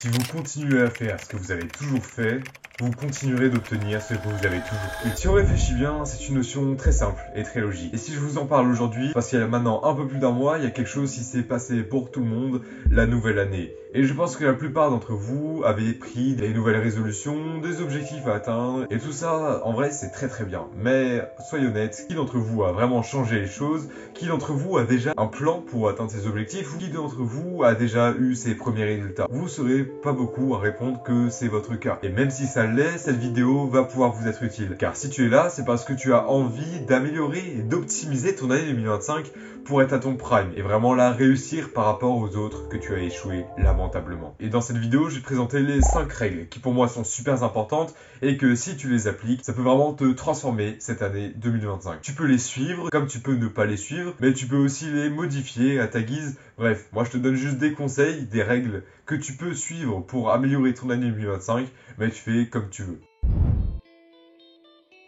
Si vous continuez à faire ce que vous avez toujours fait, vous continuerez d'obtenir ce que vous avez toujours fait. Et si on réfléchit bien, c'est une notion très simple et très logique. Et si je vous en parle aujourd'hui, parce qu'il y a maintenant un peu plus d'un mois, il y a quelque chose qui s'est passé pour tout le monde, la nouvelle année. Et je pense que la plupart d'entre vous avez pris des nouvelles résolutions, des objectifs à atteindre, et tout ça, en vrai, c'est très très bien. Mais soyez honnêtes, qui d'entre vous a vraiment changé les choses? Qui d'entre vous a déjà un plan pour atteindre ses objectifs? Ou qui d'entre vous a déjà eu ses premiers résultats? Vous serez pas beaucoup à répondre que c'est votre cas. Et même si ça l'est, cette vidéo va pouvoir vous être utile. Car si tu es là, c'est parce que tu as envie d'améliorer et d'optimiser ton année 2025 pour être à ton prime et vraiment la réussir par rapport aux autres que tu as échoué lamentablement. Et dans cette vidéo, j'ai présenté les 5 règles qui pour moi sont super importantes et que si tu les appliques, ça peut vraiment te transformer cette année 2025. Tu peux les suivre comme tu peux ne pas les suivre, mais tu peux aussi les modifier à ta guise. Bref, moi je te donne juste des conseils, des règles que tu peux suivre pour améliorer ton année 2025, mais tu fais comme tu veux.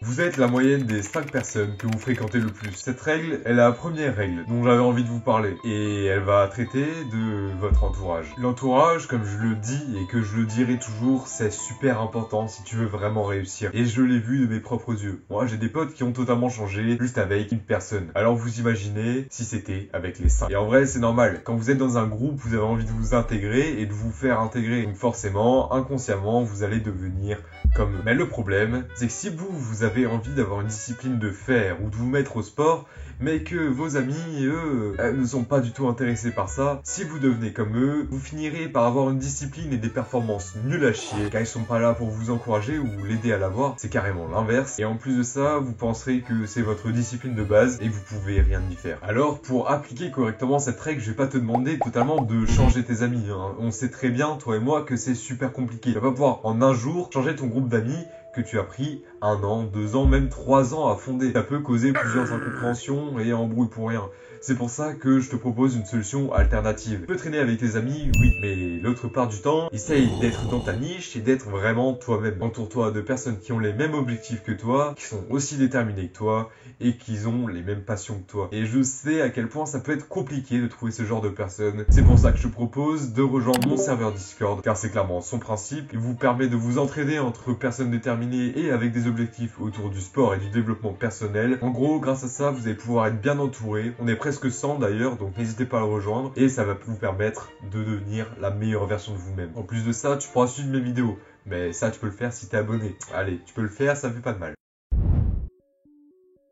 Vous êtes la moyenne des 5 personnes que vous fréquentez le plus. Cette règle est la première règle dont j'avais envie de vous parler et elle va traiter de votre entourage. L'entourage, comme je le dis et que je le dirai toujours, c'est super important si tu veux vraiment réussir. Et je l'ai vu de mes propres yeux. Moi, j'ai des potes qui ont totalement changé juste avec une personne. Alors vous imaginez si c'était avec les 5. Et en vrai, c'est normal. Quand vous êtes dans un groupe, vous avez envie de vous intégrer et de vous faire intégrer. Donc forcément, inconsciemment, vous allez devenir comme eux. Mais le problème, c'est que si vous avez envie d'avoir une discipline de faire ou de vous mettre au sport, mais que vos amis, eux, ne sont pas du tout intéressés par ça, si vous devenez comme eux, vous finirez par avoir une discipline et des performances nulles à chier, car ils sont pas là pour vous encourager ou l'aider à l'avoir, c'est carrément l'inverse. Et en plus de ça, vous penserez que c'est votre discipline de base et vous pouvez rien y faire. Alors, pour appliquer correctement cette règle, je vais pas te demander totalement de changer tes amis, hein. On sait très bien, toi et moi, que c'est super compliqué. Tu vas pas pouvoir en un jour changer ton groupe d'amis que tu as pris 1 an, 2 ans, même 3 ans à fonder. Ça peut causer plusieurs incompréhensions et embrouilles pour rien. C'est pour ça que je te propose une solution alternative. Tu peux traîner avec tes amis, oui, mais l'autre part du temps, essaye d'être dans ta niche et d'être vraiment toi-même. Entoure-toi de personnes qui ont les mêmes objectifs que toi, qui sont aussi déterminées que toi et qui ont les mêmes passions que toi. Et je sais à quel point ça peut être compliqué de trouver ce genre de personnes. C'est pour ça que je te propose de rejoindre mon serveur Discord, car c'est clairement son principe. Il vous permet de vous entraider entre personnes déterminées et avec des objectifs autour du sport et du développement personnel. En gros, grâce à ça, vous allez pouvoir être bien entouré. On est presque 100 d'ailleurs, donc n'hésitez pas à le rejoindre et ça va vous permettre de devenir la meilleure version de vous-même. En plus de ça, tu pourras suivre mes vidéos, mais ça tu peux le faire si t'es abonné. Allez, tu peux le faire, ça fait pas de mal.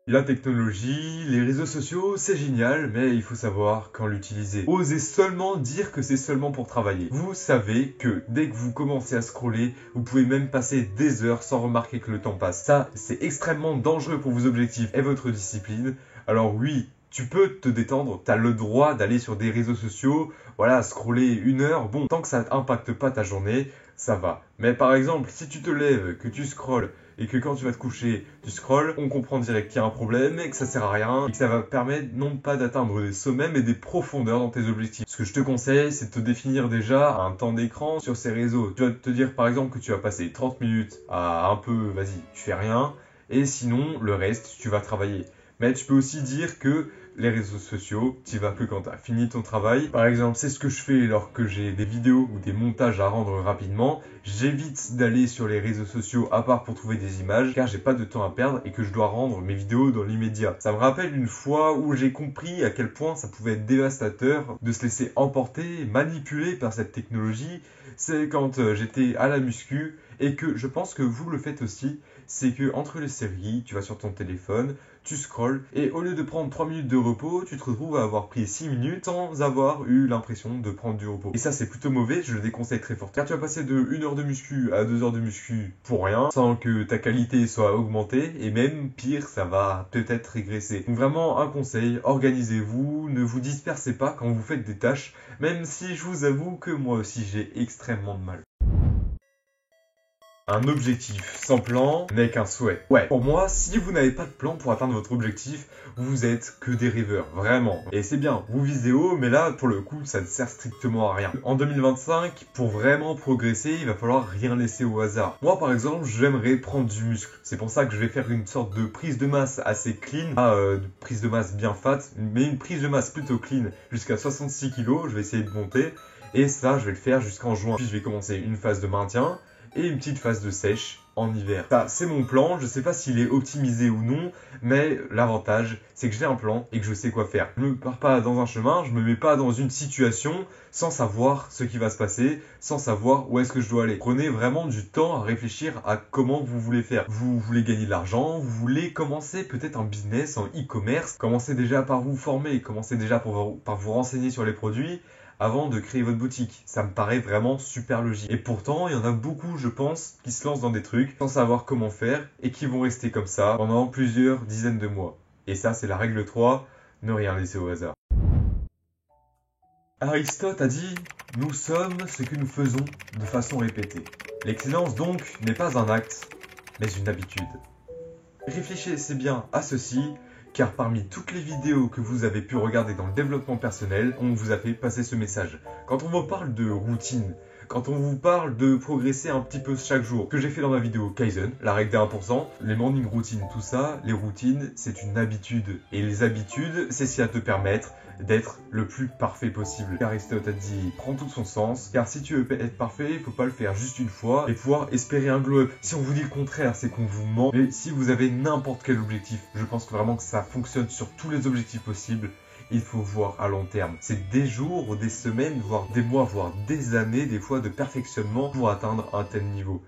La technologie, les réseaux sociaux, c'est génial, mais il faut savoir quand l'utiliser. Osez seulement dire que c'est seulement pour travailler. Vous savez que dès que vous commencez à scroller, vous pouvez même passer des heures sans remarquer que le temps passe. Ça, c'est extrêmement dangereux pour vos objectifs et votre discipline. Alors oui, tu peux te détendre, tu as le droit d'aller sur des réseaux sociaux, voilà, scroller 1 heure, bon, tant que ça n'impacte pas ta journée, ça va. Mais par exemple, si tu te lèves, que tu scrolles, et que quand tu vas te coucher, tu scrolles, on comprend direct qu'il y a un problème et que ça sert à rien et que ça va permettre non pas d'atteindre des sommets mais des profondeurs dans tes objectifs. Ce que je te conseille, c'est de te définir déjà un temps d'écran sur ces réseaux. Tu vas te dire par exemple que tu vas passer 30 minutes à un peu, vas-y, tu fais rien et sinon le reste, tu vas travailler. Mais tu peux aussi dire que les réseaux sociaux, tu vas que quand tu as fini ton travail. Par exemple, c'est ce que je fais lorsque j'ai des vidéos ou des montages à rendre rapidement. J'évite d'aller sur les réseaux sociaux à part pour trouver des images car j'ai pas de temps à perdre et que je dois rendre mes vidéos dans l'immédiat. Ça me rappelle une fois où j'ai compris à quel point ça pouvait être dévastateur de se laisser emporter, manipuler par cette technologie. C'est quand j'étais à la muscu et que je pense que vous le faites aussi. C'est que entre les séries, tu vas sur ton téléphone, tu scrolles et au lieu de prendre 3 minutes de repos, tu te retrouves à avoir pris 6 minutes sans avoir eu l'impression de prendre du repos. Et ça c'est plutôt mauvais, je le déconseille très fort. Car tu vas passer de 1 heure de muscu à 2 heures de muscu pour rien, sans que ta qualité soit augmentée et même pire, ça va peut-être régresser. Donc vraiment un conseil, organisez-vous, ne vous dispersez pas quand vous faites des tâches, même si je vous avoue que moi aussi j'ai extrêmement de mal. Un objectif sans plan n'est qu'un souhait. Ouais, pour moi, si vous n'avez pas de plan pour atteindre votre objectif, vous êtes que des rêveurs, vraiment. Et c'est bien, vous visez haut, mais là, pour le coup, ça ne sert strictement à rien. En 2025, pour vraiment progresser, il va falloir rien laisser au hasard. Moi, par exemple, j'aimerais prendre du muscle. C'est pour ça que je vais faire une sorte de prise de masse assez clean, pas de prise de masse bien fat, mais une prise de masse plutôt clean jusqu'à 66 kg, je vais essayer de monter. Et ça, je vais le faire jusqu'en juin. Puis je vais commencer une phase de maintien et une petite phase de sèche en hiver. Ça, c'est mon plan, je sais pas s'il est optimisé ou non, mais l'avantage, c'est que j'ai un plan et que je sais quoi faire. Je me pars pas dans un chemin, je me mets pas dans une situation sans savoir ce qui va se passer, sans savoir où est-ce que je dois aller. Prenez vraiment du temps à réfléchir à comment vous voulez faire. Vous voulez gagner de l'argent, vous voulez commencer peut-être un business en e-commerce, commencez déjà par vous former, commencez déjà par vous renseigner sur les produits, avant de créer votre boutique. Ça me paraît vraiment super logique. Et pourtant, il y en a beaucoup, je pense, qui se lancent dans des trucs sans savoir comment faire et qui vont rester comme ça pendant plusieurs dizaines de mois. Et ça, c'est la règle 3, ne rien laisser au hasard. Aristote a dit « Nous sommes ce que nous faisons de façon répétée ». L'excellence donc n'est pas un acte, mais une habitude. Réfléchissez bien à ceci, car parmi toutes les vidéos que vous avez pu regarder dans le développement personnel, on vous a fait passer ce message. Quand on vous parle de routine, quand on vous parle de progresser un petit peu chaque jour, que j'ai fait dans ma vidéo Kaizen, la règle des 1%, les morning routines, tout ça, les routines, c'est une habitude. Et les habitudes, c'est ce qui va te permettre d'être le plus parfait possible. Aristote a dit, prend tout son sens, car si tu veux être parfait, il faut pas le faire juste une fois et pouvoir espérer un glow up. Si on vous dit le contraire, c'est qu'on vous ment. Mais si vous avez n'importe quel objectif, je pense vraiment que ça fonctionne sur tous les objectifs possibles. Il faut voir à long terme. C'est des jours, des semaines, voire des mois, voire des années, des fois de perfectionnement pour atteindre un tel niveau.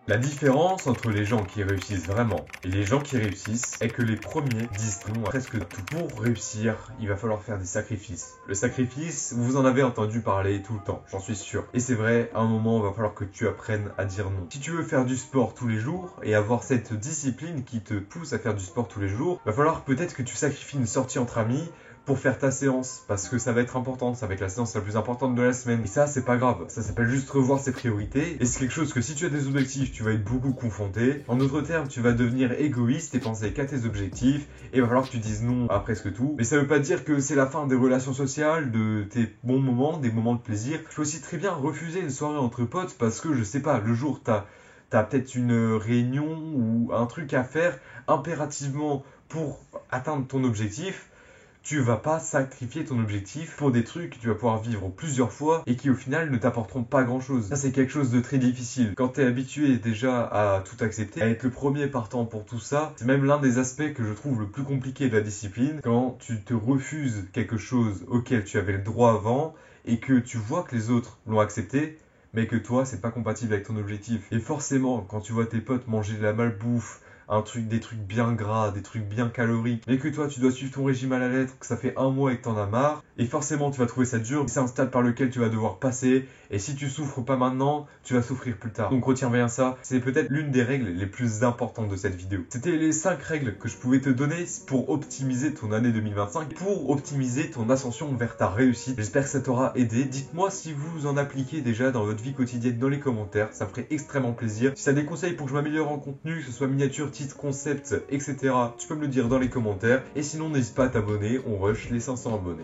La différence entre les gens qui réussissent vraiment et les gens qui réussissent est que les premiers disent non à presque tout. Pour réussir, il va falloir faire des sacrifices. Le sacrifice, vous en avez entendu parler tout le temps, j'en suis sûr. Et c'est vrai, à un moment, il va falloir que tu apprennes à dire non. Si tu veux faire du sport tous les jours et avoir cette discipline qui te pousse à faire du sport tous les jours, il va falloir peut-être que tu sacrifies une sortie entre amis pour faire ta séance, parce que ça va être important, ça va être la séance la plus importante de la semaine. Et ça, c'est pas grave, ça s'appelle juste revoir ses priorités, et c'est quelque chose que si tu as des objectifs, tu vas être beaucoup confronté. En d'autres termes, tu vas devenir égoïste et penser qu'à tes objectifs, et il va falloir que tu dises non à presque tout. Mais ça veut pas dire que c'est la fin des relations sociales, de tes bons moments, des moments de plaisir. Tu peux aussi très bien refuser une soirée entre potes, parce que, je sais pas, le jour, t'as peut-être une réunion ou un truc à faire impérativement pour atteindre ton objectif. Tu vas pas sacrifier ton objectif pour des trucs que tu vas pouvoir vivre plusieurs fois et qui au final ne t'apporteront pas grand chose. Ça, c'est quelque chose de très difficile. Quand tu es habitué déjà à tout accepter, à être le premier partant pour tout ça, c'est même l'un des aspects que je trouve le plus compliqué de la discipline. Quand tu te refuses quelque chose auquel tu avais le droit avant et que tu vois que les autres l'ont accepté, mais que toi, c'est pas compatible avec ton objectif. Et forcément, quand tu vois tes potes manger de la malbouffe, des trucs bien gras, des trucs bien caloriques, mais que toi tu dois suivre ton régime à la lettre, que ça fait un mois et que t'en as marre, et forcément tu vas trouver ça dur, c'est un stade par lequel tu vas devoir passer, et si tu souffres pas maintenant, tu vas souffrir plus tard. Donc retiens bien ça, c'est peut-être l'une des règles les plus importantes de cette vidéo. C'était les 5 règles que je pouvais te donner pour optimiser ton année 2025, pour optimiser ton ascension vers ta réussite. J'espère que ça t'aura aidé. Dites-moi si vous en appliquez déjà dans votre vie quotidienne dans les commentaires, ça me ferait extrêmement plaisir. Si tu as des conseils pour que je m'améliore en contenu, que ce soit miniature, titre, concept, etc., tu peux me le dire dans les commentaires. Et sinon, n'hésite pas à t'abonner, on rush les 500 abonnés.